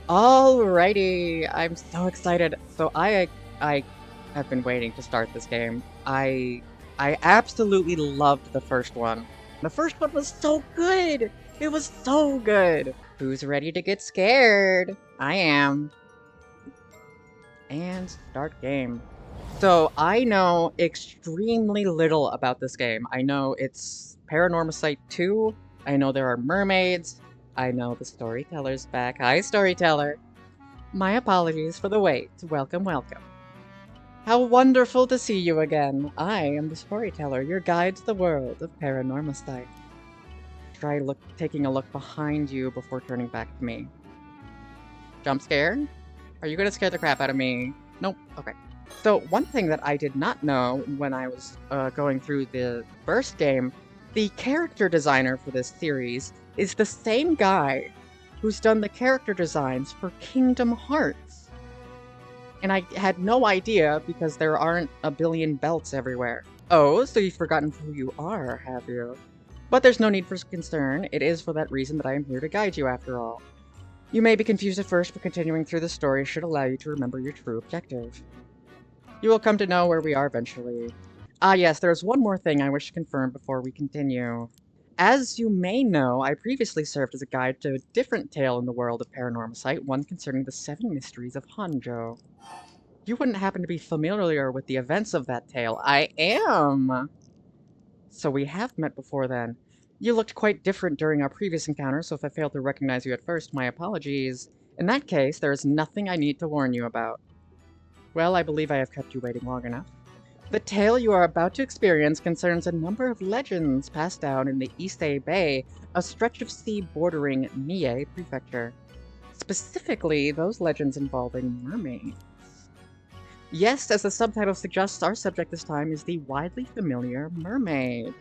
Alrighty, I'm so excited. So I have been waiting to start this game. I absolutely loved the first one. The first one was so good. It was so good. Who's ready to get scared? I am. And start game. So I know extremely little about this game. I know it's Paranormasight 2. I know there are mermaids. I know the storyteller's back. Hi, storyteller. My apologies for the wait. Welcome, welcome. How wonderful to see you again. I am the storyteller, your guide to the world of Paranormasight. Try taking a look behind you before turning back to me. Jump scare? Are you gonna scare the crap out of me? Nope. Okay. So one thing that I did not know when I was going through the first game, the character designer for this series is the same guy who's done the character designs for Kingdom Hearts. And I had no idea because there aren't a billion belts everywhere. Oh, so you've forgotten who you are, have you? But there's no need for concern. It is for that reason that I am here to guide you after all. You may be confused at first, but continuing through the story should allow you to remember your true objective. You will come to know where we are eventually. Ah yes, there's one more thing I wish to confirm before we continue. As you may know, I previously served as a guide to a different tale in the world of Paranormasight, one concerning the 7 mysteries of Hanzhou. You wouldn't happen to be familiar with the events of that tale. I am! So we have met before then. You looked quite different during our previous encounter, so if I failed to recognize you at first, my apologies. In that case, there is nothing I need to warn you about. Well, I believe I have kept you waiting long enough. The tale you are about to experience concerns a number of legends passed down in the Ise-Bay, a stretch of sea bordering Mie Prefecture. Specifically, those legends involving mermaids. Yes, as the subtitle suggests, our subject this time is the widely familiar mermaid.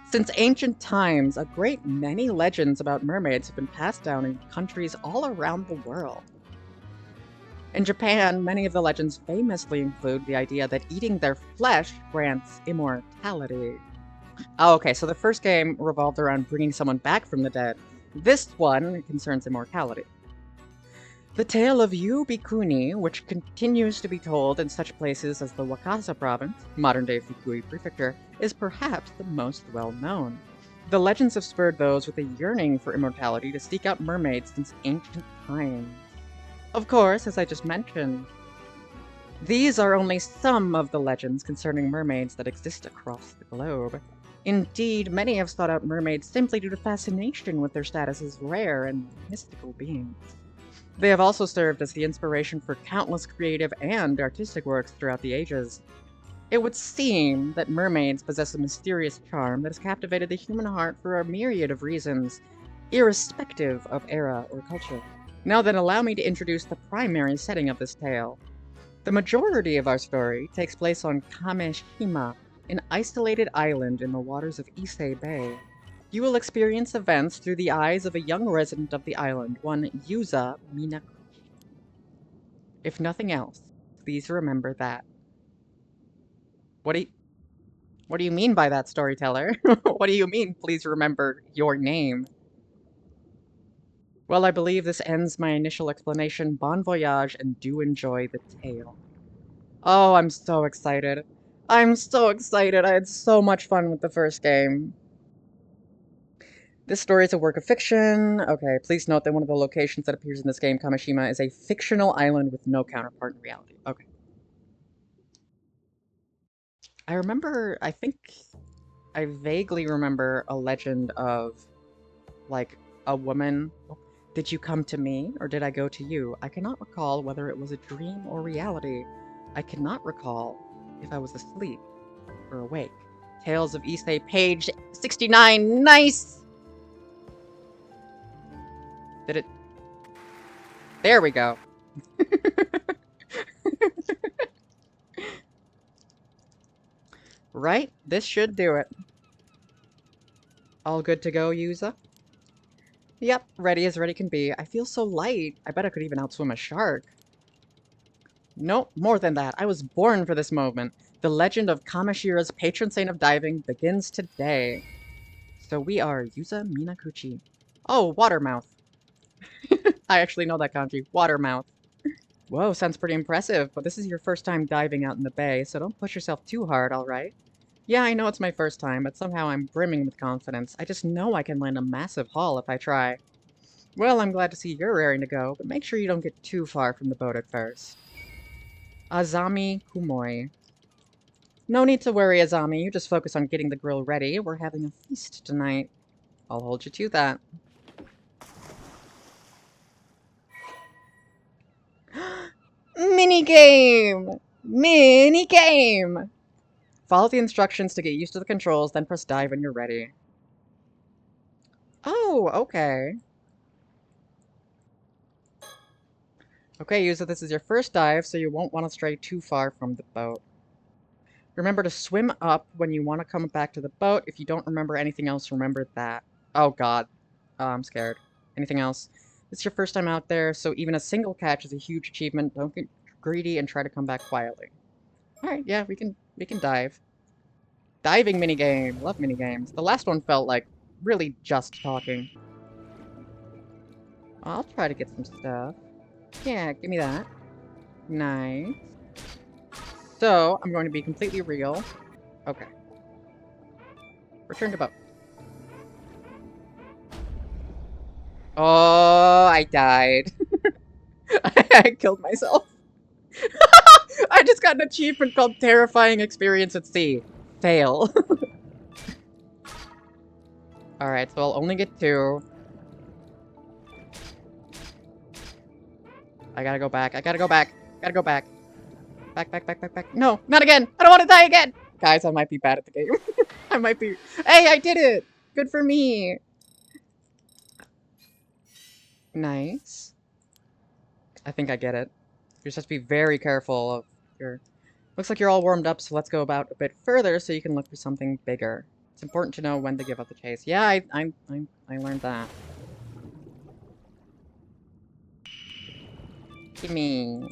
Since ancient times, a great many legends about mermaids have been passed down in countries all around the world. In Japan, many of the legends famously include the idea that eating their flesh grants immortality. Oh, okay, so the first game revolved around bringing someone back from the dead. This one concerns immortality. The tale of Yu Bikuni, which continues to be told in such places as the Wakasa province, modern-day Fukui prefecture, is perhaps the most well-known. The legends have spurred those with a yearning for immortality to seek out mermaids since ancient times. Of course, as I just mentioned, these are only some of the legends concerning mermaids that exist across the globe. Indeed, many have sought out mermaids simply due to fascination with their status as rare and mystical beings. They have also served as the inspiration for countless creative and artistic works throughout the ages. It would seem that mermaids possess a mysterious charm that has captivated the human heart for a myriad of reasons, irrespective of era or culture. Now then, allow me to introduce the primary setting of this tale. The majority of our story takes place on Kameshima, an isolated island in the waters of Ise-Bay. You will experience events through the eyes of a young resident of the island, one Yuza Minakuchi. If nothing else, please remember that. What do you mean by that, storyteller? What do you mean, please remember your name? Well, I believe this ends my initial explanation. Bon voyage, and do enjoy the tale. Oh, I'm so excited. I'm so excited. I had so much fun with the first game. This story is a work of fiction. Okay, please note that one of the locations that appears in this game, Kameshima, is a fictional island with no counterpart in reality. Okay. I think I vaguely remember a legend of, like, a woman. Did you come to me, or did I go to you? I cannot recall whether it was a dream or reality. I cannot recall if I was asleep or awake. Tales of Issei, page 69. Nice! Did it? There we go. Right? This should do it. All good to go, Yuza? Yep, ready as ready can be. I feel so light. I bet I could even outswim a shark. Nope, more than that. I was born for this moment. The legend of Kameshira's patron saint of diving begins today. So we are Yuza Minakuchi. Oh, Watermouth. I actually know that kanji. Water mouth. Whoa, sounds pretty impressive, but this is your first time diving out in the bay, so don't push yourself too hard, alright? Yeah, I know it's my first time, but somehow I'm brimming with confidence. I just know I can land a massive haul if I try. Well, I'm glad to see you're raring to go, but make sure you don't get too far from the boat at first. Azami Kumoi. No need to worry, Azami. You just focus on getting the grill ready. We're having a feast tonight. I'll hold you to that. Minigame! Minigame! Follow the instructions to get used to the controls, then press dive when you're ready. Oh, okay. Okay, use it. This is your first dive, so you won't want to stray too far from the boat. Remember to swim up when you want to come back to the boat. If you don't remember anything else, remember that. Oh god. Oh, I'm scared. Anything else? It's your first time out there, so even a single catch is a huge achievement. Don't get greedy and try to come back quietly. Alright, yeah, we can dive. Diving minigame. Love minigames. The last one felt like really just talking. I'll try to get some stuff. Yeah, give me that. Nice. So, I'm going to be completely real. Okay. Return to boat. Oh, I died. I killed myself. I just got an achievement called Terrifying Experience at Sea. Fail. Alright, so I'll only get 2. I gotta go back. I gotta go back. Gotta go back. Back, back, back, back, back. No, not again. I don't want to die again. Guys, I might be bad at the game. I might be. Hey, I did it. Good for me. Nice. I think I get it. You just have to be very careful of your... Looks like you're all warmed up, so let's go about a bit further so you can look for something bigger. It's important to know when to give up the chase. Yeah, I learned that. Gimme.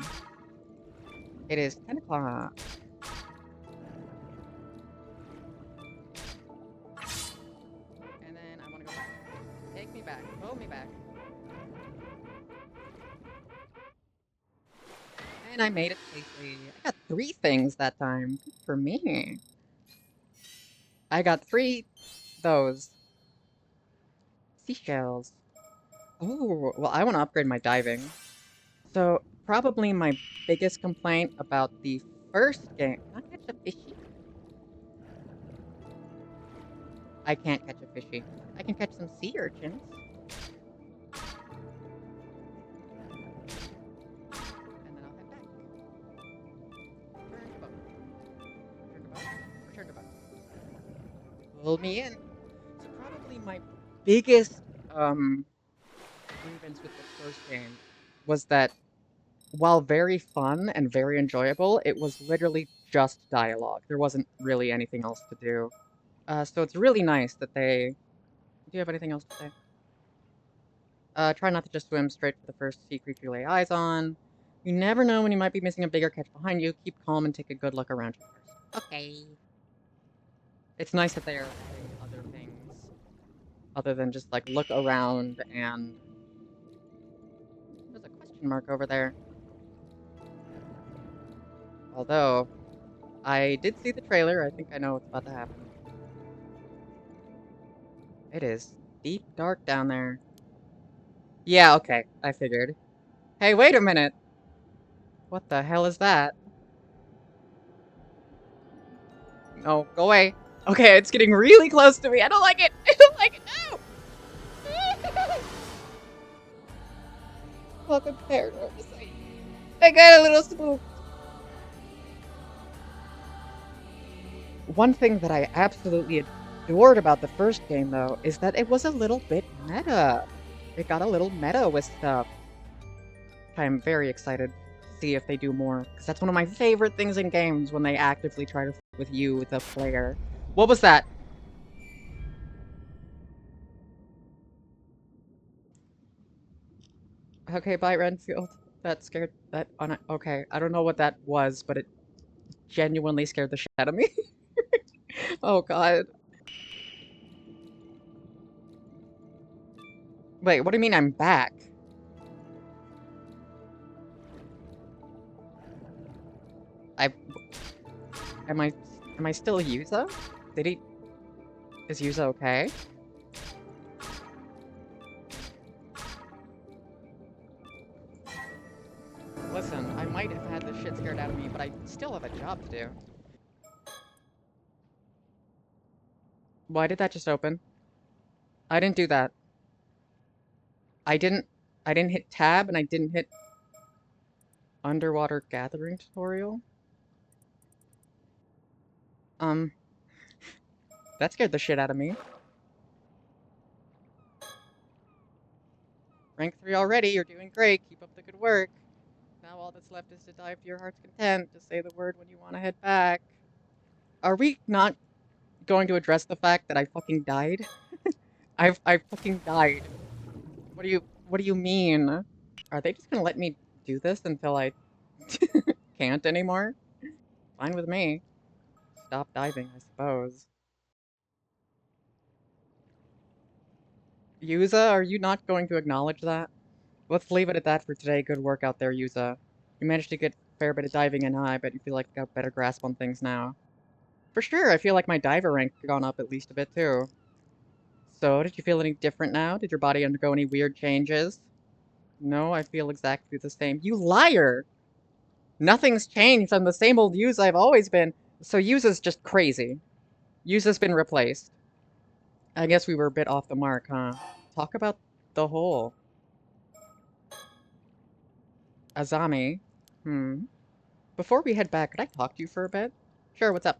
It is 10 o'clock. And then I want to go back. Take me back. Pull me back. And I made it safely. I got 3 things that time. Good for me. I got 3 those. Seashells. Oh, well, I want to upgrade my diving. So, probably my biggest complaint about the first game... Can I catch a fishy? I can't catch a fishy. I can catch some sea urchins. And then I'll head back. Return to boat. Return to boat. Return to boat. Pull me in. So probably my biggest, grievance with the first game was that while very fun and very enjoyable, it was literally just dialogue. There wasn't really anything else to do. So it's really nice that they... Do you have anything else to say? Try not to just swim straight for the first sea creature you lay eyes on. You never know when you might be missing a bigger catch behind you. Keep calm and take a good look around you first. Okay. It's nice that they are adding other things. Other than just, like, look around and... There's a question mark over there. Although, I did see the trailer. I think I know what's about to happen. It is deep dark down there. Yeah, okay. I figured. Hey, wait a minute! What the hell is that? No, go away. Okay, it's getting really close to me. I don't like it. I don't like it. No! Welcome to Paranormasight. I got a little spooked. One thing that I absolutely adored about the first game, though, is that it was a little bit meta. It got a little meta with stuff. I'm very excited to see if they do more, because that's one of my favorite things in games, when they actively try to f with you, the player. What was that? Okay, bye, Renfield. That scared... that... okay, I don't know what that was, but it genuinely scared the shit out of me. Oh, God. Wait, what do you mean I'm back? I... Am I... Am I still Yuza? Did he... Is Yuza okay? Listen, I might have had the shit scared out of me, but I still have a job to do. Why did that just open? I didn't do that. I didn't... I didn't hit tab, and I didn't hit underwater gathering tutorial. That scared the shit out of me. Rank 3 already, you're doing great, keep up the good work. Now all that's left is to dive to your heart's content, to say the word when you want to head back. Are we not going to address the fact that I fucking died? I fucking died. What do you mean? Are they just gonna let me do this until I can't anymore? Fine with me. Stop diving, I suppose. Yuza, are you not going to acknowledge that? Let's leave it at that for today. Good work out there, Yuza. You managed to get a fair bit of diving in, huh? I bet you feel like you got a better grasp on things now. For sure, I feel like my diver rank gone up at least a bit too. So, did you feel any different now? Did your body undergo any weird changes? No, I feel exactly the same. You liar! Nothing's changed. I'm the same old Yuza I've always been. So Yuza's just crazy. Yuza's been replaced. I guess we were a bit off the mark, huh? Talk about the whole. Azami. Hmm. Before we head back, could I talk to you for a bit? Sure, what's up?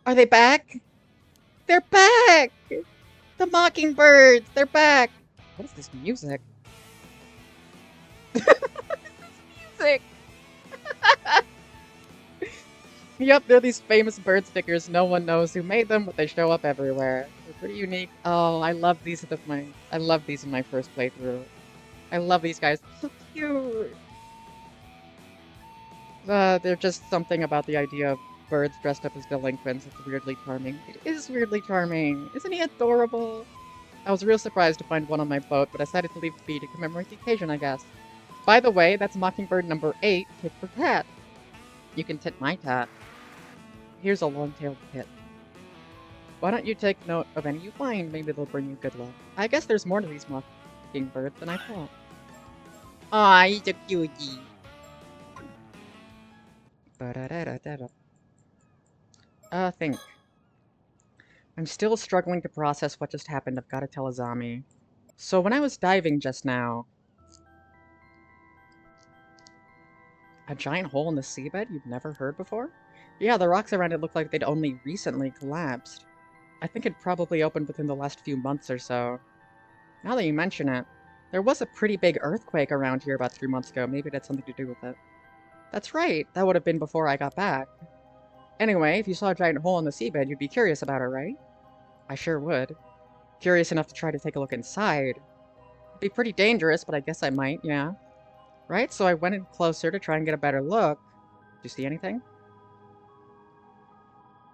Are they back? They're back! The mockingbirds! They're back! What is this music? Music! Yep, they're these famous bird stickers. No one knows who made them, but they show up everywhere. They're pretty unique. Oh, I love these I love these in my first playthrough. I love these guys. So cute! They're just something about the idea of birds dressed up as delinquents. It's weirdly charming. It is weirdly charming. Isn't he adorable? I was real surprised to find one on my boat, but I decided to leave it be to commemorate the occasion, I guess. By the way, that's Mockingbird number 8, tit for tat. You can tit my tat. Here's a long-tailed tit. Why don't you take note of any you find? Maybe they'll bring you good luck. I guess there's more to these mockingbirds than I thought. Aw, he's a cutie. Think. I'm still struggling to process what just happened. I've got to tell Azami. So when I was diving just now... A giant hole in the seabed you've never heard before? Yeah, the rocks around it looked like they'd only recently collapsed. I think it probably opened within the last few months or so. Now that you mention it, there was a pretty big earthquake around here about 3 months ago. Maybe it had something to do with it. That's right, that would have been before I got back. Anyway, if you saw a giant hole in the seabed, you'd be curious about it, right? I sure would. Curious enough to try to take a look inside. It'd be pretty dangerous, but I guess I might, yeah. Right, so I went in closer to try and get a better look. Did you see anything?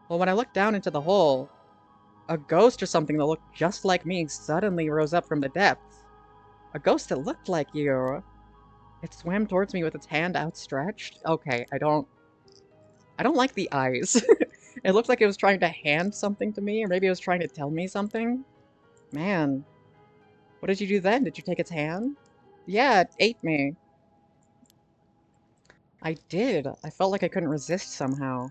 Well, when I looked down into the hole, a ghost or something that looked just like me suddenly rose up from the depths. A ghost that looked like you. It swam towards me with its hand outstretched. Okay, I don't like the eyes. It looked like it was trying to hand something to me, or maybe it was trying to tell me something. Man, what did you do then? Did you take its hand? Yeah, it ate me. I did. I felt like I couldn't resist somehow.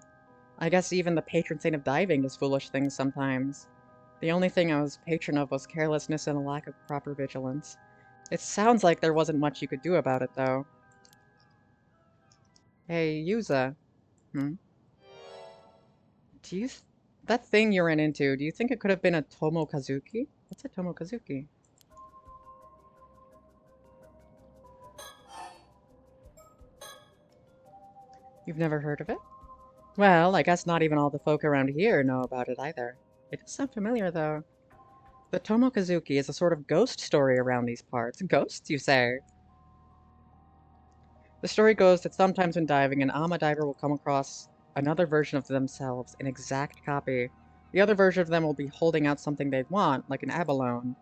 I guess even the patron saint of diving does foolish things sometimes. The only thing I was patron of was carelessness and a lack of proper vigilance. It sounds like there wasn't much you could do about it, though. Hey, Yuza. Hmm? Do you... That thing you ran into, do you think it could have been a Tomokazuki? What's a Tomokazuki? You've never heard of it? Well, I guess not even all the folk around here know about it either. It does sound familiar, though. The Tomokazuki is a sort of ghost story around these parts. Ghosts, you say? The story goes that sometimes when diving, an Ama diver will come across another version of themselves, an exact copy. The other version of them will be holding out something they want, like an abalone.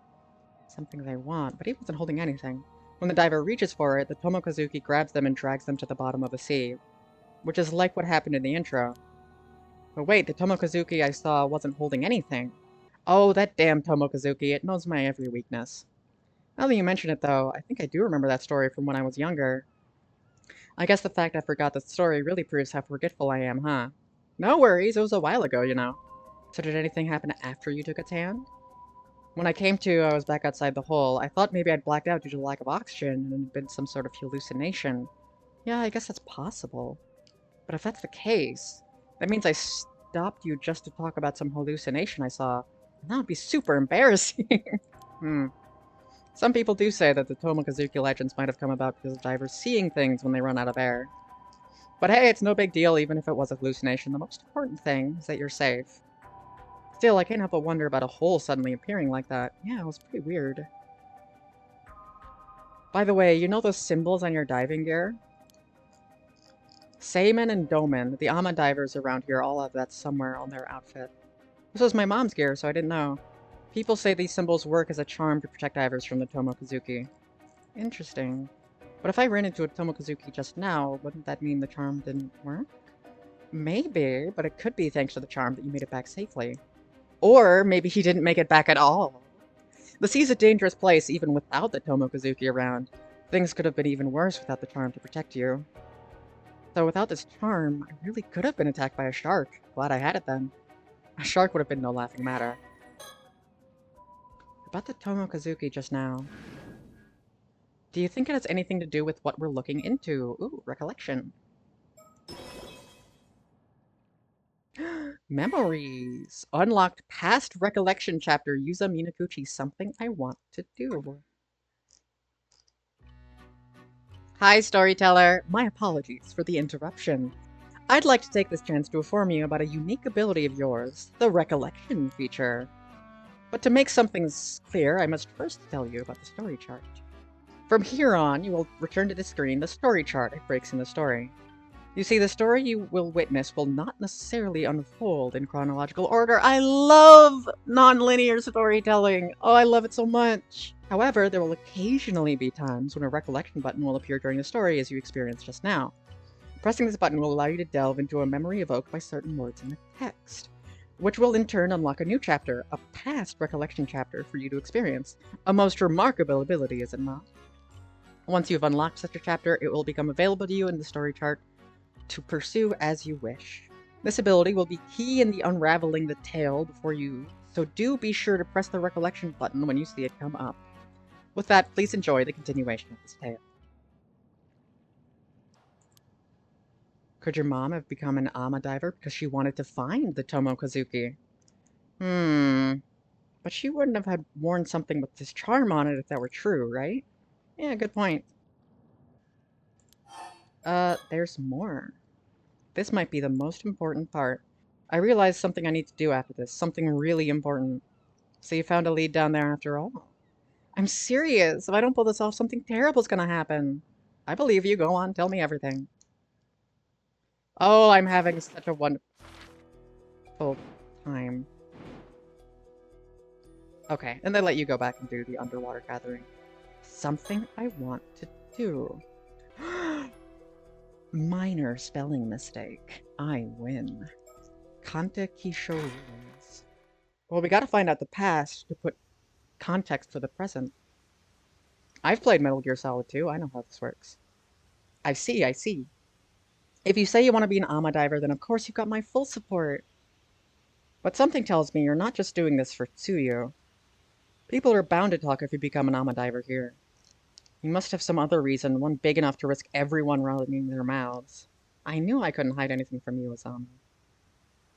Something they want, but he wasn't holding anything. When the diver reaches for it, the Tomokazuki grabs them and drags them to the bottom of the sea, which is like what happened in the intro. But wait, the Tomokazuki I saw wasn't holding anything. Oh, that damn Tomokazuki, it knows my every weakness. Now that you mention it, though, I think I do remember that story from when I was younger. I guess the fact I forgot the story really proves how forgetful I am, huh? No worries, it was a while ago, you know. So did anything happen after you took its hand? When I came to, I was back outside the hole. I thought maybe I'd blacked out due to the lack of oxygen and it had been some sort of hallucination. Yeah, I guess that's possible. But if that's the case, that means I stopped you just to talk about some hallucination I saw. And that would be super embarrassing. Hmm. Some people do say that the Tomokazuki legends might have come about because of divers seeing things when they run out of air. But hey, it's no big deal even if it was a hallucination. The most important thing is that you're safe. Still, I can't help but wonder about a hole suddenly appearing like that. Yeah, it was pretty weird. By the way, you know those symbols on your diving gear? Seimen and Domen, the Ama divers around here, all have that somewhere on their outfit. This was my mom's gear, so I didn't know. People say these symbols work as a charm to protect divers from the Tomokazuki. Interesting. But if I ran into a Tomokazuki just now, wouldn't that mean the charm didn't work? Maybe, but it could be thanks to the charm that you made it back safely. Or maybe he didn't make it back at all. The sea's a dangerous place even without the Tomokazuki around. Things could have been even worse without the charm to protect you. So without this charm, I really could have been attacked by a shark. Glad I had it then. A shark would have been no laughing matter. About the Tomokazuki just now. Do you think it has anything to do with what we're looking into? Ooh, recollection. Memories! Unlocked past recollection chapter. Yuza Minakuchi, something I want to do. Hi, storyteller. My apologies for the interruption. I'd like to take this chance to inform you about a unique ability of yours, the recollection feature. But to make something clear, I must first tell you about the story chart. From here on, you will return to the screen the story chart. It breaks in the story. You see, the story you will witness will not necessarily unfold in chronological order. I love non-linear storytelling! Oh, I love it so much! However, there will occasionally be times when a recollection button will appear during the story as you experienced just now. Pressing this button will allow you to delve into a memory evoked by certain words in the text, which will in turn unlock a new chapter, a past recollection chapter for you to experience. A most remarkable ability, is it not? Once you've unlocked such a chapter, it will become available to you in the story chart to pursue as you wish. This ability will be key in the unraveling the tale before you, so do be sure to press the recollection button when you see it come up. With that, please enjoy the continuation of this tale. Could your mom have become an Ama diver because she wanted to find the Tomokazuki? But she wouldn't have had worn something with this charm on it if that were true, right? Yeah, good point. There's more. This might be the most important part. I realized something I need to do after this, something really important. So you found a lead down there after all. I'm serious. If I don't pull this off, something terrible's gonna happen. I believe you. Go on, tell me everything. Oh, I'm having such a wonderful time. Okay, and they let you go back and do the underwater gathering. Something I want to do. Minor spelling mistake. I win. Kanta Kisho rules. Well, we gotta find out the past to put context for the present. I've played Metal Gear Solid 2. I know how this works. I see, I see. If you say you want to be an Ama diver, then of course you've got my full support. But something tells me you're not just doing this for Tsuyu. People are bound to talk if you become an Ama diver here. You must have some other reason, one big enough to risk everyone running their mouths. I knew I couldn't hide anything from you, Asami.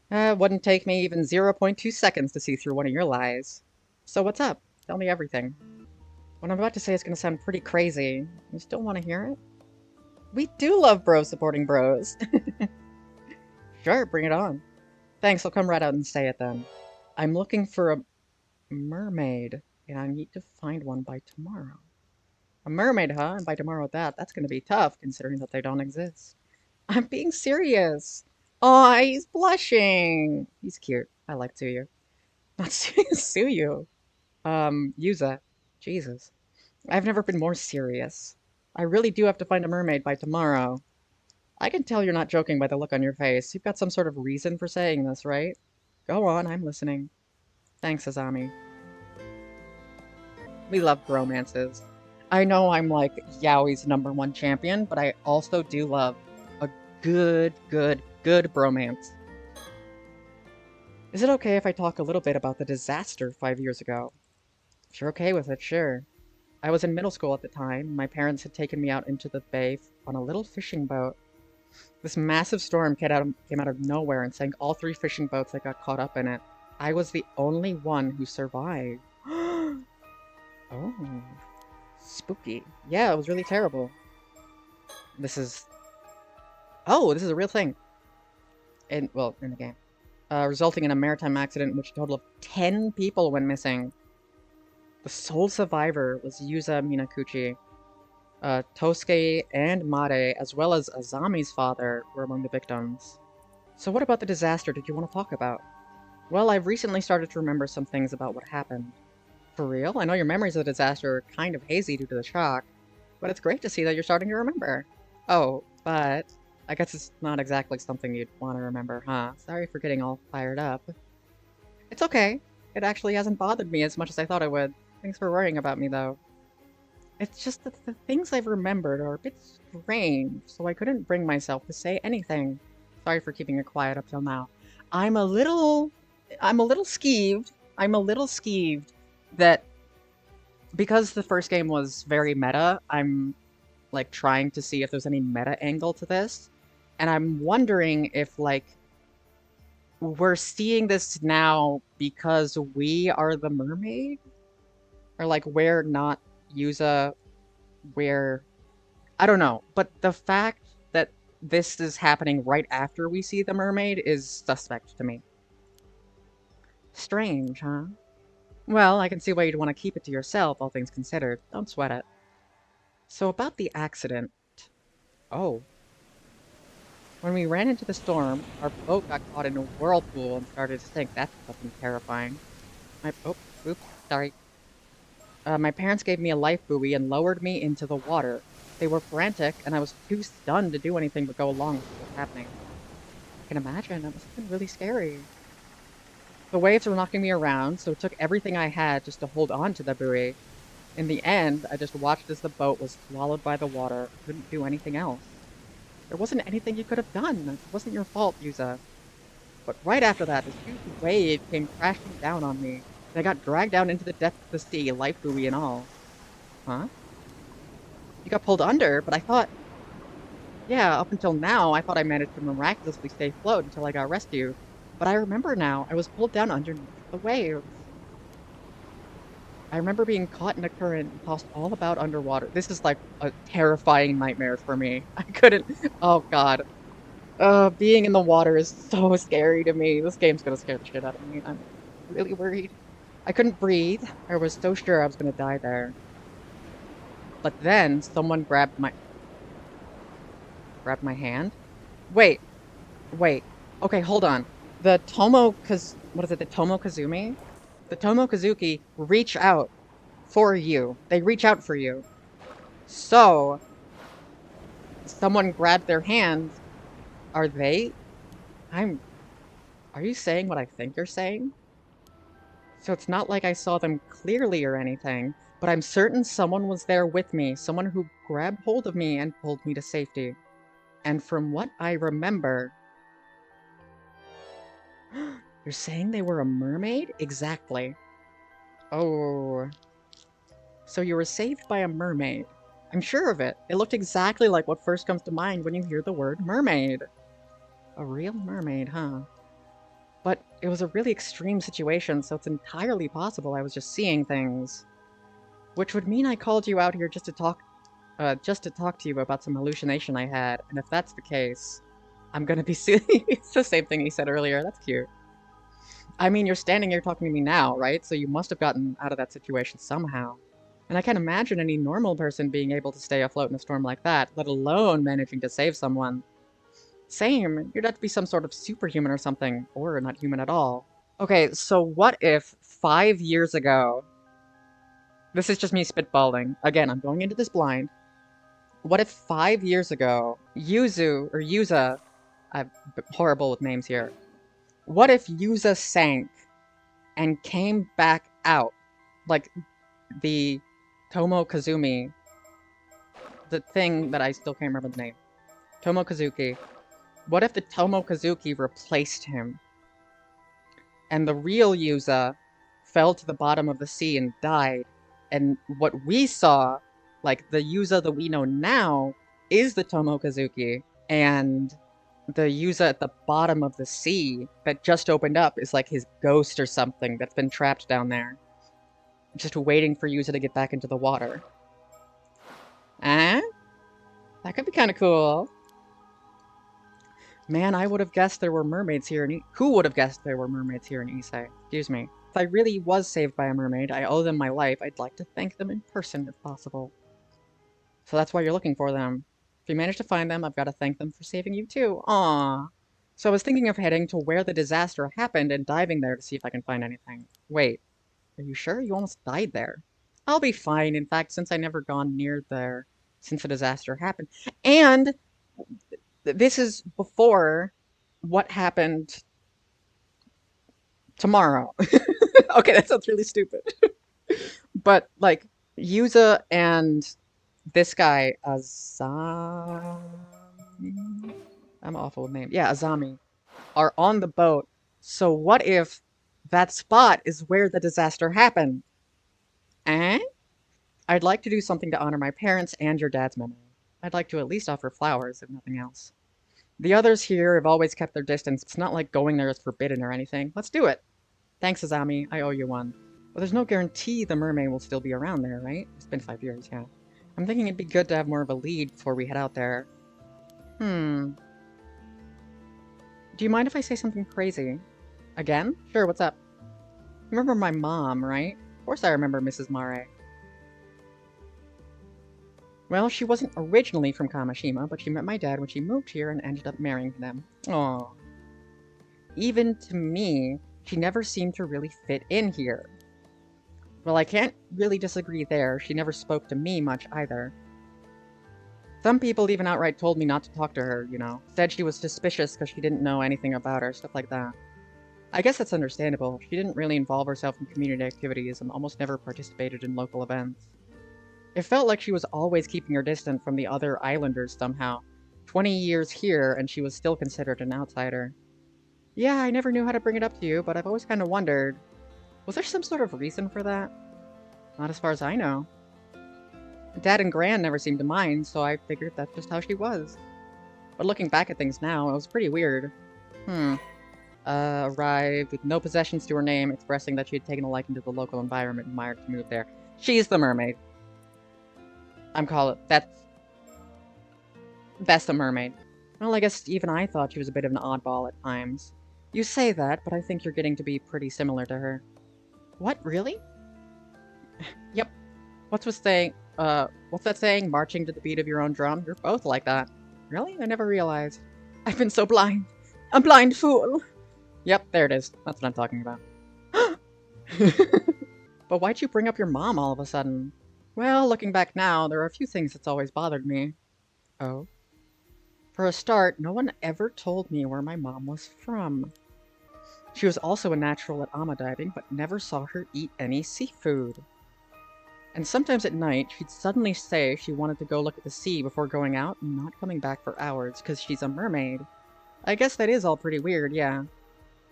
It wouldn't take me even 0.2 seconds to see through one of your lies. So what's up? Tell me everything. What I'm about to say is going to sound pretty crazy. You still want to hear it? We do love bros supporting bros. Sure, bring it on. Thanks, I'll come right out and say it then. I'm looking for a mermaid, and I need to find one by tomorrow. A mermaid, huh? And by tomorrow at that, that's going to be tough, considering that they don't exist. I'm being serious. Aw, he's blushing. He's cute. I like Tsuyu. Not Tsuyu. Yuza. Jesus. I've never been more serious. I really do have to find a mermaid by tomorrow. I can tell you're not joking by the look on your face. You've got some sort of reason for saying this, right? Go on, I'm listening. Thanks, Azami. We love bromances. I know I'm like Yaoi's #1 champion, but I also do love a good bromance. Is it okay if I talk a little bit about the disaster 5 years ago? If you're okay with it, sure. I was in middle school at the time. My parents had taken me out into the bay on a little fishing boat. This massive storm came out of nowhere and sank all 3 fishing boats that got caught up in it. I was the only one who survived. Oh, spooky. Yeah, it was really terrible. This is... Oh, this is a real thing. Well, in the game. Resulting in a maritime accident in which a total of 10 people went missing. The sole survivor was Yuza Minakuchi. Tosuke and Mare, as well as Azami's father, were among the victims. So what about the disaster did you want to talk about? Well, I've recently started to remember some things about what happened. For real? I know your memories of the disaster are kind of hazy due to the shock, but it's great to see that you're starting to remember. Oh, but I guess it's not exactly something you'd want to remember, huh? Sorry for getting all fired up. It's okay. It actually hasn't bothered me as much as I thought it would. Thanks for worrying about me, though. It's just that the things I've remembered are a bit strange, so I couldn't bring myself to say anything. Sorry for keeping it quiet up till now. I'm a little... I'm a little skeeved. I'm a little skeeved that because the first game was very meta, I'm like trying to see if there's any meta angle to this. And I'm wondering if like we're seeing this now because we are the mermaid? Or like we're not Yuza, we're... I don't know. But the fact that this is happening right after we see the mermaid is suspect to me. Strange, huh? Well, I can see why you'd want to keep it to yourself, all things considered. Don't sweat it. So about the accident. Oh. When we ran into the storm, our boat got caught in a whirlpool and started to sink. That's fucking terrifying. Oops, sorry. My parents gave me a life buoy and lowered me into the water. They were frantic, and I was too stunned to do anything but go along with what was happening. I can imagine, that must have been really scary. The waves were knocking me around, so it took everything I had just to hold on to the buoy. In the end, I just watched as the boat was swallowed by the water. I couldn't do anything else. There wasn't anything you could have done. It wasn't your fault, Yuza. But right after that, this huge wave came crashing down on me. And I got dragged down into the depths of the sea, life buoy and all. Huh? You got pulled under, but I thought... Yeah, up until now, I thought I managed to miraculously stay afloat until I got rescued. But I remember now, I was pulled down underneath the waves. I remember being caught in a current and tossed all about underwater. This is like a terrifying nightmare for me. I couldn't... Oh god. Being in the water is so scary to me. This game's gonna scare the shit out of me. I'm really worried. I couldn't breathe. I was so sure I was gonna die there. But then, someone grabbed my hand? Wait. Okay, hold on. The what is it, the Tomokazumi? The Tomokazuki reach out for you. They reach out for you. So, someone grabbed their hands. Are you saying what I think you're saying? So it's not like I saw them clearly or anything, but I'm certain someone was there with me, someone who grabbed hold of me and pulled me to safety. And from what I remember... You're saying they were a mermaid? Exactly. Oh. So you were saved by a mermaid. I'm sure of it. It looked exactly like what first comes to mind when you hear the word mermaid. A real mermaid, huh? But it was a really extreme situation, so it's entirely possible I was just seeing things. Which would mean I called you out here just to talk to you about some hallucination I had, and if that's the case, I'm gonna be silly. It's the same thing he said earlier, that's cute. I mean, you're standing here talking to me now, right? So you must have gotten out of that situation somehow. And I can't imagine any normal person being able to stay afloat in a storm like that, let alone managing to save someone. Same, you'd have to be some sort of superhuman or something, or not human at all. Okay, so what if 5 years ago, This is just me spitballing. Again, I'm going into this blind. What if 5 years ago, Yuza, I'm horrible with names here. What if Yuza sank and came back out? Like, the Tomo Kazumi, the thing that I still can't remember the name. Tomo Kazuki. What if the Tomo Kazuki replaced him? And the real Yuza fell to the bottom of the sea and died. And what we saw, like the Yuza that we know now, is the Tomo Kazuki. And the Yuza at the bottom of the sea that just opened up is like his ghost or something that's been trapped down there. Just waiting for Yuza to get back into the water. Eh? That could be kind of cool. Man, I would have guessed there were mermaids here in Who would have guessed there were mermaids here in Issei? Excuse me. If I really was saved by a mermaid, I owe them my life, I'd like to thank them in person if possible. So that's why you're looking for them. If you manage to find them, I've got to thank them for saving you too. Aww. So I was thinking of heading to where the disaster happened and diving there to see if I can find anything. Wait, are you sure? You almost died there. I'll be fine, in fact, since I never gone near there since the disaster happened. And this is before what happened tomorrow. Okay, that sounds really stupid. But, like, Yuza and this guy, Azami... I'm awful with names. Yeah, Azami, are on the boat. So what if that spot is where the disaster happened? Eh? I'd like to do something to honor my parents and your dad's memory. I'd like to at least offer flowers, if nothing else. The others here have always kept their distance. It's not like going there is forbidden or anything. Let's do it. Thanks, Azami. I owe you one. But there's no guarantee the mermaid will still be around there, right? It's been 5 years, yeah. I'm thinking it'd be good to have more of a lead before we head out there. Do you mind if I say something crazy? Again? Sure, what's up? You remember my mom, right? Of course I remember Mrs. Mare. Well, she wasn't originally from Kameshima, but she met my dad when she moved here and ended up marrying him. Aww. Even to me, she never seemed to really fit in here. Well, I can't really disagree there. She never spoke to me much either. Some people even outright told me not to talk to her, you know. Said she was suspicious because she didn't know anything about her, stuff like that. I guess that's understandable. She didn't really involve herself in community activities and almost never participated in local events. It felt like she was always keeping her distant from the other islanders somehow. 20 years here, and she was still considered an outsider. Yeah, I never knew how to bring it up to you, but I've always kind of wondered. Was there some sort of reason for that? Not as far as I know. Dad and Gran never seemed to mind, so I figured that's just how she was. But looking back at things now, it was pretty weird. Arrived with no possessions to her name, expressing that she had taken a liking to the local environment and admired to move there. She's the mermaid. That's the mermaid. Well, I guess even I thought she was a bit of an oddball at times. You say that, but I think you're getting to be pretty similar to her. What, really? Yep. What's that saying? Marching to the beat of your own drum? You're both like that. Really? I never realized. I've been so blind. A blind fool. Yep, there it is. That's what I'm talking about. But why'd you bring up your mom all of a sudden? Well, looking back now, there are a few things that's always bothered me. Oh? For a start, no one ever told me where my mom was from. She was also a natural at ama diving, but never saw her eat any seafood. And sometimes at night, she'd suddenly say she wanted to go look at the sea before going out and not coming back for hours because she's a mermaid. I guess that is all pretty weird, yeah.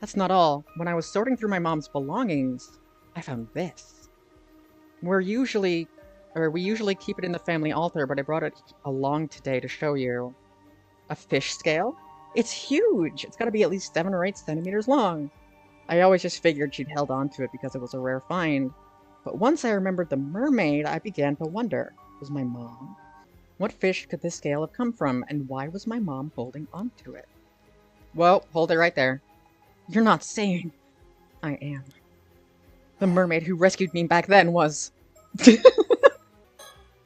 That's not all. When I was sorting through my mom's belongings, I found this. We usually keep it in the family altar, but I brought it along today to show you. A fish scale? It's huge! It's gotta be at least 7 or 8 centimeters long. I always just figured she'd held on to it because it was a rare find. But once I remembered the mermaid, I began to wonder, was my mom? What fish could this scale have come from, and why was my mom holding onto it? Well, hold it right there. You're not saying... I am. The mermaid who rescued me back then was...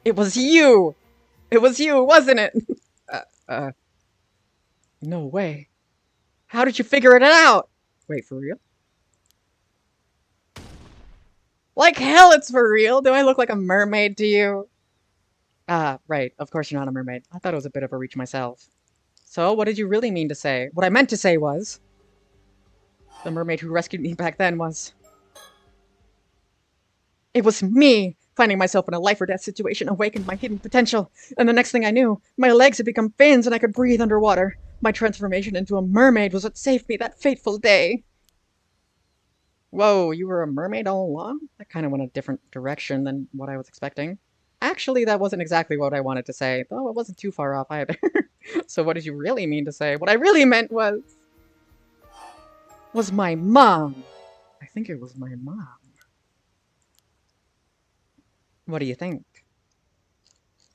It was you! It was you, wasn't it? No way. How did you figure it out? Wait, for real? Like hell it's for real! Do I look like a mermaid to you? Ah, right. Of course you're not a mermaid. I thought it was a bit of a reach myself. So, what did you really mean to say? What I meant to say was, the mermaid who rescued me back then was... It was me! Finding myself in a life or death situation awakened my hidden potential, and the next thing I knew, my legs had become fins and I could breathe underwater. My transformation into a mermaid was what saved me that fateful day. Whoa, you were a mermaid all along? That kind of went a different direction than what I was expecting. Actually, that wasn't exactly what I wanted to say, though it wasn't too far off either. So what did you really mean to say? What I really meant was my mom. I think it was my mom. What do you think?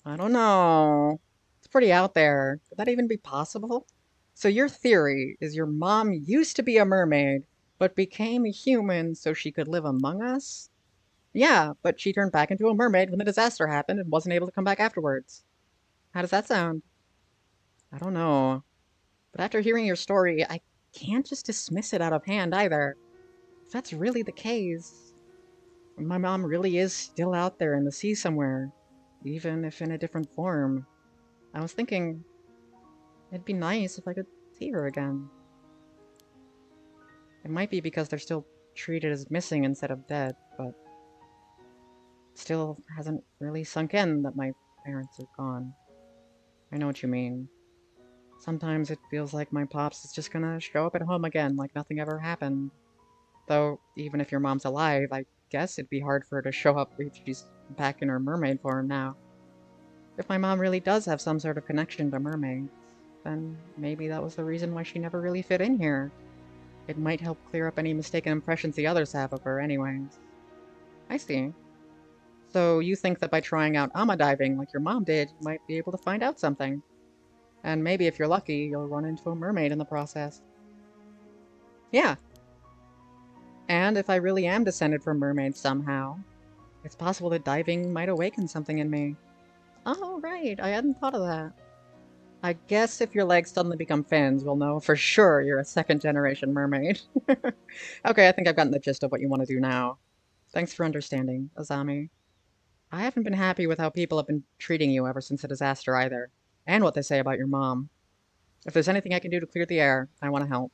I don't know. It's pretty out there. Could that even be possible? So your theory is your mom used to be a mermaid, but became a human so she could live among us? Yeah, but she turned back into a mermaid when the disaster happened and wasn't able to come back afterwards. How does that sound? I don't know. But after hearing your story, I can't just dismiss it out of hand either. If that's really the case, my mom really is still out there in the sea somewhere, even if in a different form. I was thinking it'd be nice if I could see her again. It might be because they're still treated as missing instead of dead, but still hasn't really sunk in that my parents are gone. I know what you mean. Sometimes it feels like my pops is just gonna show up at home again like nothing ever happened. Though, even if your mom's alive, I guess it'd be hard for her to show up if she's back in her mermaid form now. If my mom really does have some sort of connection to mermaids, then maybe that was the reason why she never really fit in here. It might help clear up any mistaken impressions the others have of her anyways. I see. So you think that by trying out ama diving like your mom did, you might be able to find out something. And maybe if you're lucky, you'll run into a mermaid in the process. Yeah. And if I really am descended from mermaids somehow, it's possible that diving might awaken something in me. Oh, right. I hadn't thought of that. I guess if your legs suddenly become fins, we'll know for sure you're a second-generation mermaid. Okay, I think I've gotten the gist of what you want to do now. Thanks for understanding, Azami. I haven't been happy with how people have been treating you ever since the disaster either, and what they say about your mom. If there's anything I can do to clear the air, I want to help.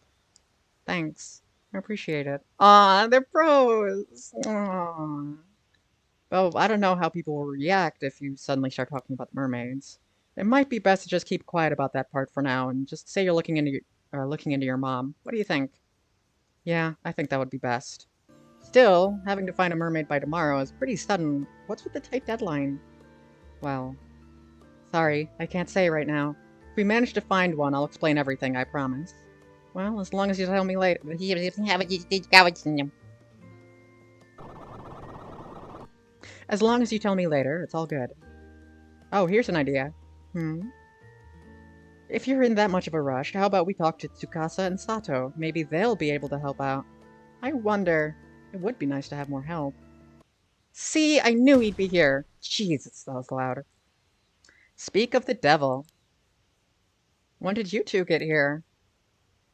Thanks. I appreciate it. Aw, they're pros! Aww. Well, I don't know how people will react if you suddenly start talking about the mermaids. It might be best to just keep quiet about that part for now and just say you're looking into your mom. What do you think? Yeah, I think that would be best. Still, having to find a mermaid by tomorrow is pretty sudden. What's with the tight deadline? Well, sorry, I can't say right now. If we manage to find one, I'll explain everything, I promise. Well, as long as you tell me later. As long as you tell me later, it's all good. Oh, here's an idea. If you're in that much of a rush, how about we talk to Tsukasa and Sato? Maybe they'll be able to help out. I wonder. It would be nice to have more help. See, I knew he'd be here. Jesus, that was loud. Speak of the devil. When did you two get here?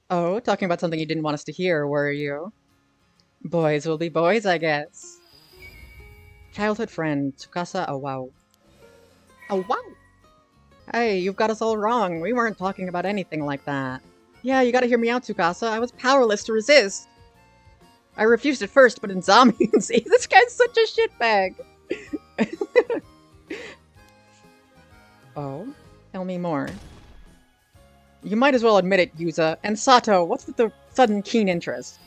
Oh, talking about something you didn't want us to hear, were you? Boys will be boys, I guess. Childhood friend, Tsukasa Awao. Awao? Hey, you've got us all wrong. We weren't talking about anything like that. Yeah, you gotta hear me out, Tsukasa. I was powerless to resist. I refused at first, but in zombies, see, this guy's such a shitbag. Oh? Tell me more. You might as well admit it, Yuza. And Sato, what's with the sudden keen interest?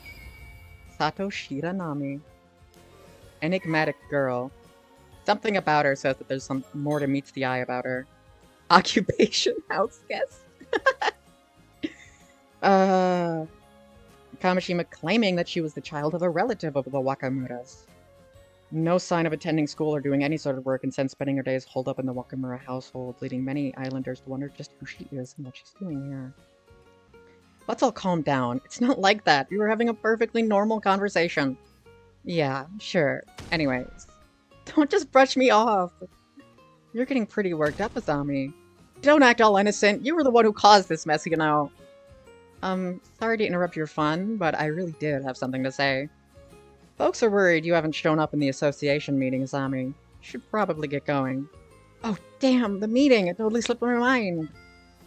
Sato Shiranami. Enigmatic girl. Something about her says that there's some more to meets the eye about her. Occupation house guest. Kameshima claiming that she was the child of a relative of the Wakamuras. No sign of attending school or doing any sort of work, instead spending her days holed up in the Wakamura household, leading many islanders to wonder just who she is and what she's doing here. Let's all calm down. It's not like that. We were having a perfectly normal conversation. Yeah, sure. Anyways. Don't just brush me off. You're getting pretty worked up, Azami. Don't act all innocent. You were the one who caused this mess, you know. Sorry to interrupt your fun, but I really did have something to say. Folks are worried you haven't shown up in the association meeting, Zami. Should probably get going. Oh, damn, the meeting! It totally slipped my mind!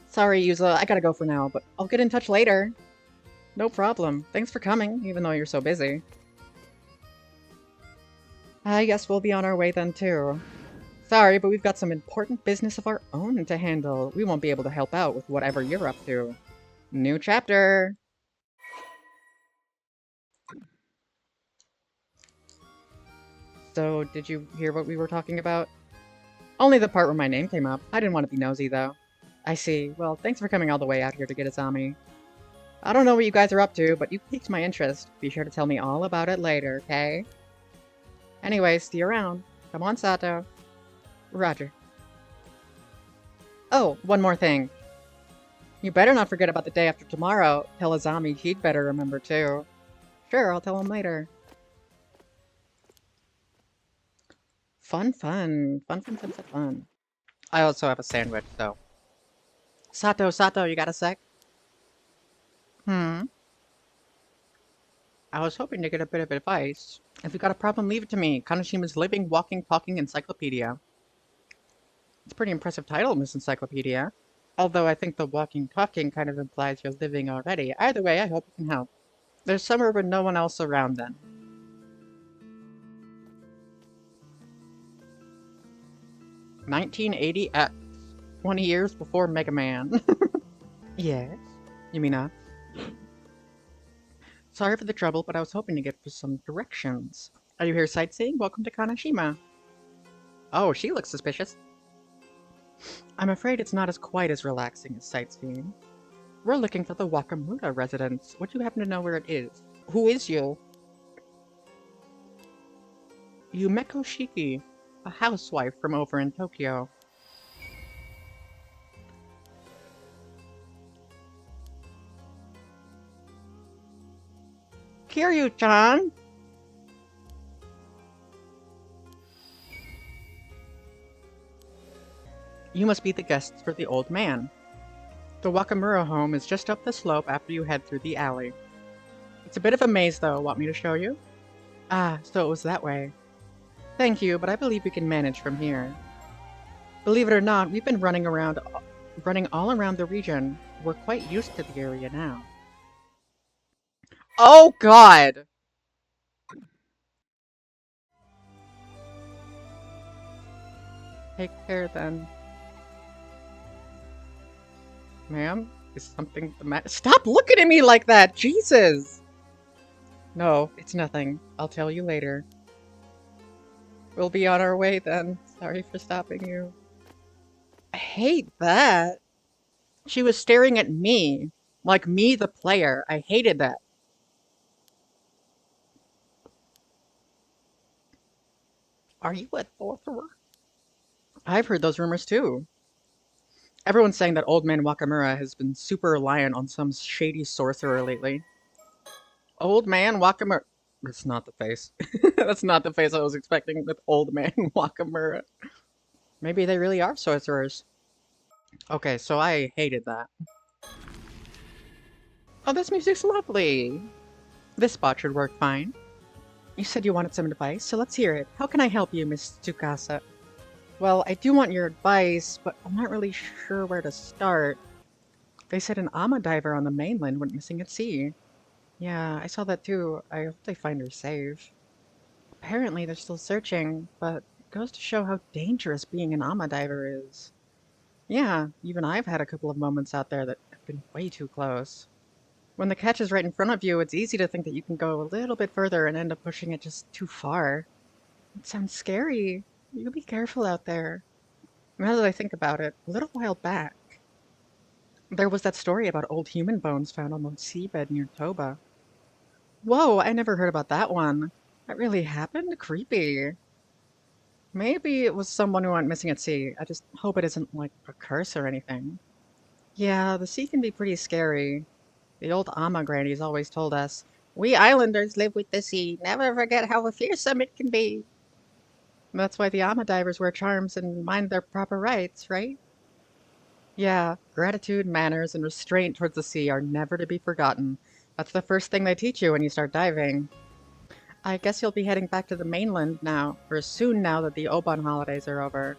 Sorry, Yuza, I gotta go for now, but I'll get in touch later. No problem. Thanks for coming, even though you're so busy. I guess we'll be on our way then, too. Sorry, but we've got some important business of our own to handle. We won't be able to help out with whatever you're up to. New chapter! So, did you hear what we were talking about? Only the part where my name came up. I didn't want to be nosy, though. I see. Well, thanks for coming all the way out here to get Azami. I don't know what you guys are up to, but you piqued my interest. Be sure to tell me all about it later, okay? Anyway, see you around. Come on, Sato. Roger. Oh, one more thing. You better not forget about the day after tomorrow. Tell Azami he'd better remember, too. Sure, I'll tell him later. Fun, fun. Fun, fun, fun, fun, fun. I also have a sandwich, so... Sato, you got a sec? Hmm? I was hoping to get a bit of advice. If you got a problem, leave it to me. Kaneshima's living, walking, talking encyclopedia. It's a pretty impressive title, Miss Encyclopedia. Although I think the walking, talking kind of implies you're living already. Either way, I hope it can help. There's somewhere with no one else around then. 1980X. 20 years before Mega Man. Yes? You mean us? Sorry for the trouble, but I was hoping to get for some directions. Are you here sightseeing? Welcome to Kaneshima. Oh, she looks suspicious. I'm afraid it's not as quite as relaxing as sightseeing. We're looking for the Wakamura residence. Would you happen to know where it is? Who is you? Yumeko Shiki, a housewife from over in Tokyo. Kiryu-chan! You must be the guests for the old man. The Wakamura home is just up the slope after you head through the alley. It's a bit of a maze, though. Want me to show you? Ah, so it was that way. Thank you, but I believe we can manage from here. Believe it or not, we've been running all around the region. We're quite used to the area now. Oh, God! Take care, then. Ma'am, is something the matter? Stop looking at me like that! Jesus! No, it's nothing. I'll tell you later. We'll be on our way then. Sorry for stopping you. I hate that. She was staring at me. Like me, the player. I hated that. Are you a sorcerer? I've heard those rumors too. Everyone's saying that old man Wakamura has been super reliant on some shady sorcerer lately. Old man Wakamura. That's not the face. That's not the face I was expecting with old man Wakamura. Maybe they really are sorcerers. Okay, so I hated that. Oh, this music's lovely. This spot should work fine. You said you wanted some advice, so let's hear it. How can I help you, Miss Tsukasa? Well, I do want your advice, but I'm not really sure where to start. They said an Ama diver on the mainland went missing at sea. Yeah, I saw that too. I hope they find her safe. Apparently they're still searching, but it goes to show how dangerous being an Ama diver is. Yeah, even I've had a couple of moments out there that have been way too close. When the catch is right in front of you, it's easy to think that you can go a little bit further and end up pushing it just too far. It sounds scary. You be careful out there. Now that I think about it, a little while back, there was that story about old human bones found on the seabed near Toba. Whoa, I never heard about that one. That really happened? Creepy. Maybe it was someone who went missing at sea. I just hope it isn't like a curse or anything. Yeah, the sea can be pretty scary. The old Ama grannies always told us, "We islanders live with the sea. Never forget how fearsome it can be." That's why the Ama divers wear charms and mind their proper rights, right? Yeah, gratitude, manners, and restraint towards the sea are never to be forgotten. That's the first thing they teach you when you start diving. I guess you'll be heading back to the mainland now, or soon now that the Oban holidays are over.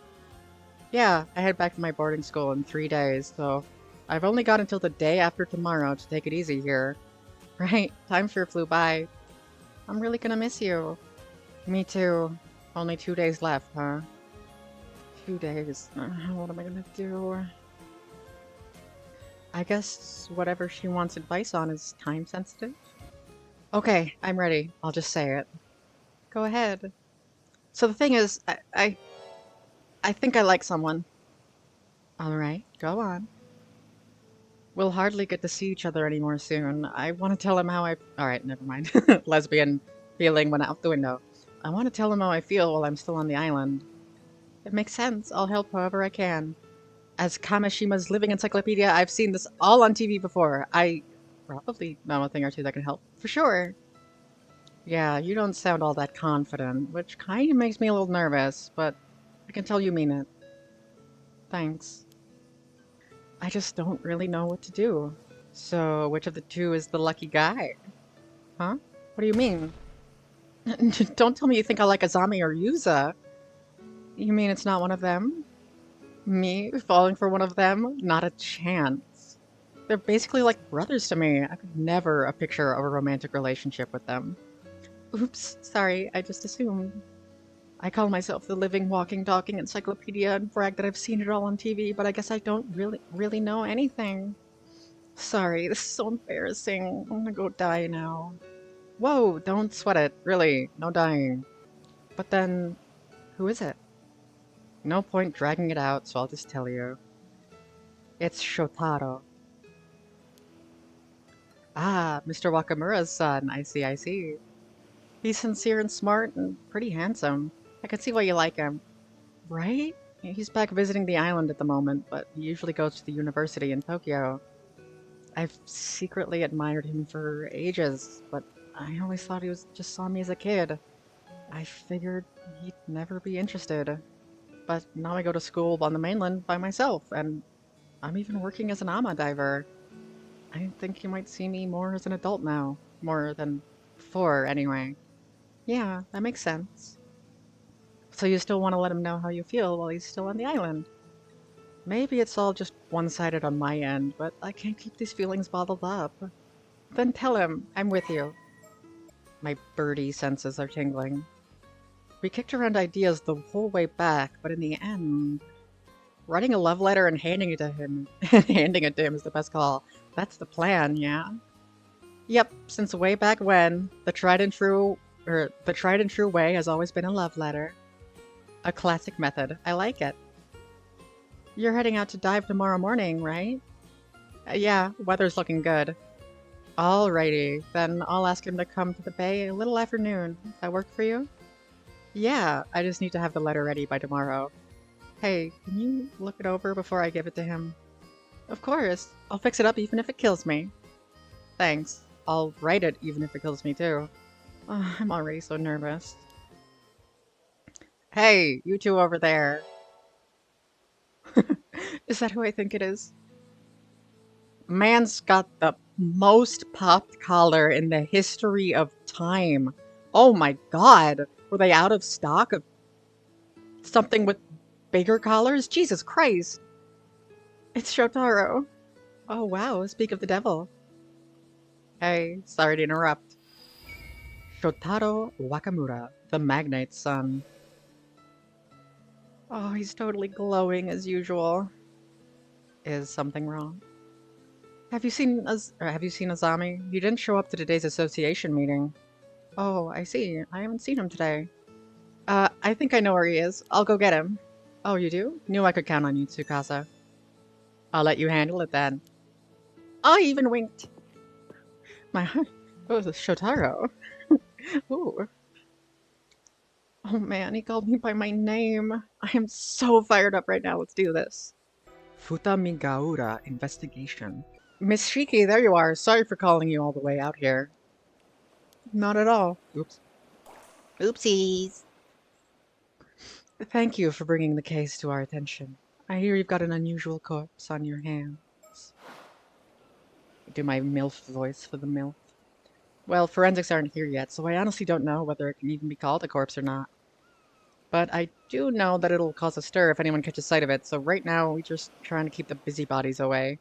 Yeah, I head back to my boarding school in 3 days, so I've only got until the day after tomorrow to take it easy here. Right, time sure flew by. I'm really gonna miss you. Me too. Only 2 days left, huh? 2 days. What am I gonna do? I guess whatever she wants advice on is time sensitive. Okay, I'm ready. I'll just say it. Go ahead. So the thing is, I think I like someone. All right, go on. We'll hardly get to see each other anymore soon. I want to tell him how I... All right, never mind. Lesbian feeling went out the window. I want to tell him how I feel while I'm still on the island. It makes sense. I'll help however I can. As Kameshima's living encyclopedia, I've seen this all on TV before. I probably know a thing or two that can help. For sure. Yeah, you don't sound all that confident, which kind of makes me a little nervous, but I can tell you mean it. Thanks. I just don't really know what to do. So, which of the two is the lucky guy? Huh? What do you mean? Don't tell me you think I like Azami or Yuza. You mean it's not one of them? Me falling for one of them? Not a chance. They're basically like brothers to me. I could never picture a romantic relationship with them. Oops, sorry, I just assumed. I call myself the living, walking, talking encyclopedia and brag that I've seen it all on TV, but I guess I don't really know anything. Sorry, this is so embarrassing. I'm gonna go die now. Whoa, don't sweat it. Really, no dying. But then, who is it? No point dragging it out, so I'll just tell you. It's Shotaro. Ah, Mr. Wakamura's son. I see, I see. He's sincere and smart and pretty handsome. I can see why you like him. Right? He's back visiting the island at the moment, but he usually goes to the university in Tokyo. I've secretly admired him for ages, but I always thought he was just saw me as a kid. I figured he'd never be interested. But now I go to school on the mainland by myself, and I'm even working as an ama diver. I think he might see me more as an adult now. More than before, anyway. Yeah, that makes sense. So you still want to let him know how you feel while he's still on the island? Maybe it's all just one-sided on my end, but I can't keep these feelings bottled up. Then tell him I'm with you. My birdie senses are tingling. We kicked around ideas the whole way back, but in the end, writing a love letter and handing it to him, handing it to him is the best call. That's the plan, yeah? Yep, since way back when, the tried and true way has always been a love letter. A classic method. I like it. You're heading out to dive tomorrow morning, right? Yeah, weather's looking good. Alrighty, then I'll ask him to come to the bay a little afternoon. That work for you? Yeah, I just need to have the letter ready by tomorrow. Hey, can you look it over before I give it to him? Of course. I'll fix it up even if it kills me. Thanks. I'll write it even if it kills me too. Oh, I'm already so nervous. Hey, you two over there. Is that who I think it is? Man's got the most popped collar in the history of time. Oh my god! Were they out of stock of something with bigger collars? Jesus Christ! It's Shotaro. Oh wow, speak of the devil. Hey, sorry to interrupt. Shotaro Wakamura, the magnate's son. Oh, he's totally glowing as usual. Is something wrong? Have you seen Azami? He didn't show up to today's association meeting. Oh, I see. I haven't seen him today. I think I know where he is. I'll go get him. Oh, you do? Knew I could count on you, Tsukasa. I'll let you handle it then. I even winked. My heart. Oh, it's Shotaro. Ooh. Oh man, he called me by my name. I am so fired up right now. Let's do this. Futamigaura investigation. Miss Shiki, there you are. Sorry for calling you all the way out here. Not at all. Oops. Oopsies. Thank you for bringing the case to our attention. I hear you've got an unusual corpse on your hands. Do my MILF voice for the MILF. Well, forensics aren't here yet, so I honestly don't know whether it can even be called a corpse or not. But I do know that it'll cause a stir if anyone catches sight of it, so right now we're just trying to keep the busybodies away.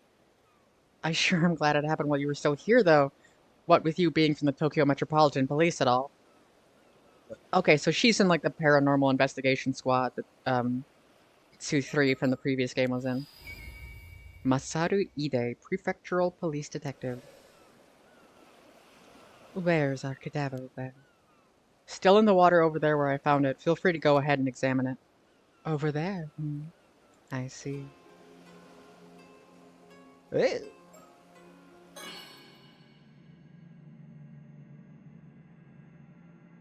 I sure am glad it happened while you were still here, though. What with you being from the Tokyo Metropolitan Police at all. Okay, so she's in like the paranormal investigation squad that 2-3 from the previous game was in. Masaru Ide, prefectural police detective. Where's our cadaver then? Still in the water over there where I found it. Feel free to go ahead and examine it. Over there? Hmm. I see. Ew.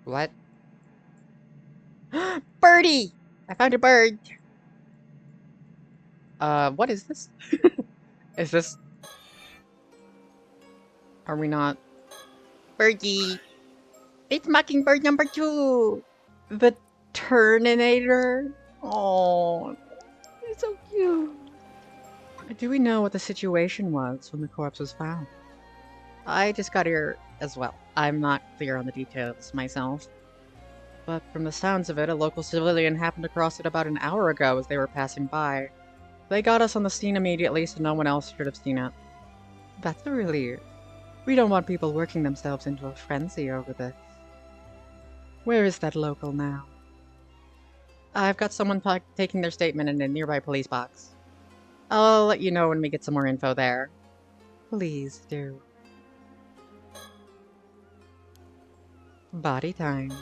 What? Birdie! I found a bird! What is this? Is this... Are we not... Birdie! It's Mockingbird number 2! The Turninator? Oh, he's so cute. Do we know what the situation was when the corpse was found? I just got here as well. I'm not clear on the details myself. But from the sounds of it, a local civilian happened across it about an hour ago as they were passing by. They got us on the scene immediately so no one else should have seen it. That's a relief. We don't want people working themselves into a frenzy over this. Where is that local now? I've got someone taking their statement in a nearby police box. I'll let you know when we get some more info there. Please do. Body time.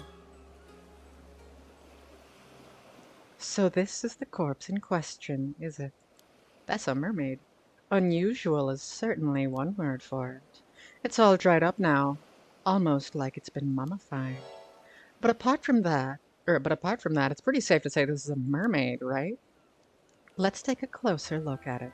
So this is the corpse in question, is it? That's a mermaid. Unusual is certainly one word for it. It's all dried up now, almost like it's been mummified. But apart from that, it's pretty safe to say this is a mermaid, right? Let's take a closer look at it.